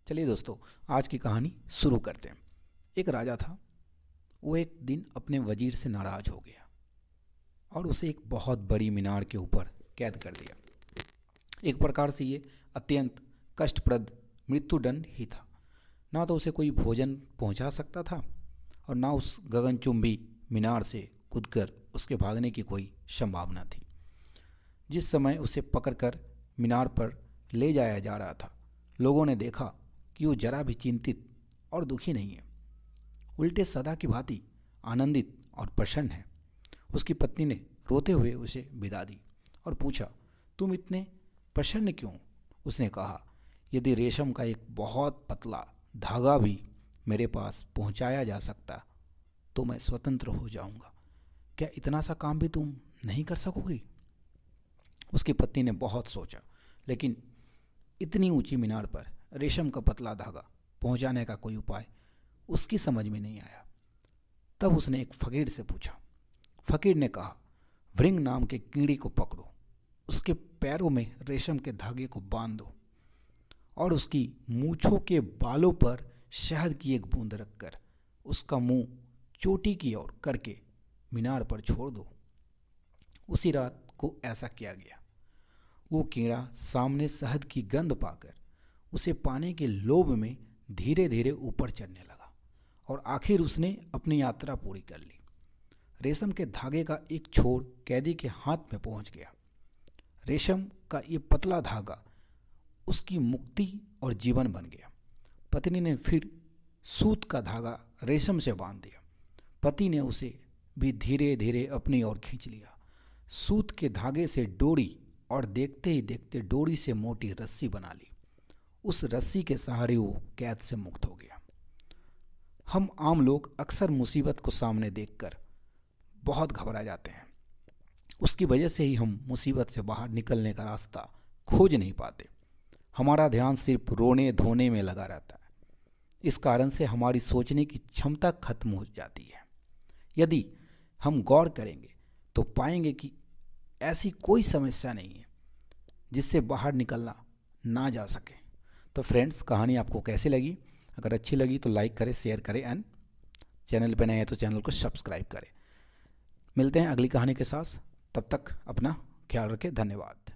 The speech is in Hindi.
चलिए दोस्तों, आज की कहानी शुरू करते हैं। एक राजा था। वो एक दिन अपने वजीर से नाराज़ हो गया और उसे एक बहुत बड़ी मीनार के ऊपर कैद कर दिया। एक प्रकार से ये अत्यंत कष्टप्रद मृत्युदंड ही था। ना तो उसे कोई भोजन पहुंचा सकता था और ना उस गगनचुंबी मीनार से कूदकर उसके भागने की कोई संभावना थी। जिस समय उसे पकड़कर मीनार पर ले जाया जा रहा था, लोगों ने देखा कि वो जरा भी चिंतित और दुखी नहीं है, उल्टे सदा की भांति आनंदित और प्रसन्न है। उसकी पत्नी ने रोते हुए उसे विदा दी और पूछा, तुम इतने प्रसन्न क्यों? उसने कहा, यदि रेशम का एक बहुत पतला धागा भी मेरे पास पहुंचाया जा सकता तो मैं स्वतंत्र हो जाऊंगा। क्या इतना सा काम भी तुम नहीं कर सकोगी? उसकी पत्नी ने बहुत सोचा, लेकिन इतनी ऊंची मीनार पर रेशम का पतला धागा पहुंचाने का कोई उपाय उसकी समझ में नहीं आया। तब उसने एक फकीर से पूछा। फकीर ने कहा, व्रिंग नाम के कीड़ी को पकड़ो, उसके पैरों में रेशम के धागे को बांध दो और उसकी मूछों के बालों पर शहद की एक बूंद रखकर उसका मुंह चोटी की ओर करके मीनार पर छोड़ दो। उसी रात को ऐसा किया गया। वो कीड़ा सामने शहद की गंध पाकर उसे पाने के लोभ में धीरे धीरे ऊपर चढ़ने लगा और आखिर उसने अपनी यात्रा पूरी कर ली। रेशम के धागे का एक छोर कैदी के हाथ में पहुंच गया। रेशम का ये पतला धागा उसकी मुक्ति और जीवन बन गया। पत्नी ने फिर सूत का धागा रेशम से बांध दिया। पति ने उसे भी धीरे धीरे अपनी ओर खींच लिया। सूत के धागे से डोरी और देखते ही देखते डोरी से मोटी रस्सी बना ली। उस रस्सी के सहारे वो कैद से मुक्त हो गया। हम आम लोग अक्सर मुसीबत को सामने देखकर बहुत घबरा जाते हैं। उसकी वजह से ही हम मुसीबत से बाहर निकलने का रास्ता खोज नहीं पाते। हमारा ध्यान सिर्फ रोने धोने में लगा रहता है। इस कारण से हमारी सोचने की क्षमता खत्म हो जाती है। यदि हम गौर करेंगे तो पाएंगे कि ऐसी कोई समस्या नहीं है जिससे बाहर निकलना ना जा सके। तो फ्रेंड्स, कहानी आपको कैसी लगी? अगर अच्छी लगी तो लाइक करें, शेयर करें एंड चैनल पर नए हैं तो चैनल को सब्सक्राइब करें। मिलते हैं अगली कहानी के साथ। तब तक अपना ख्याल रखें। धन्यवाद।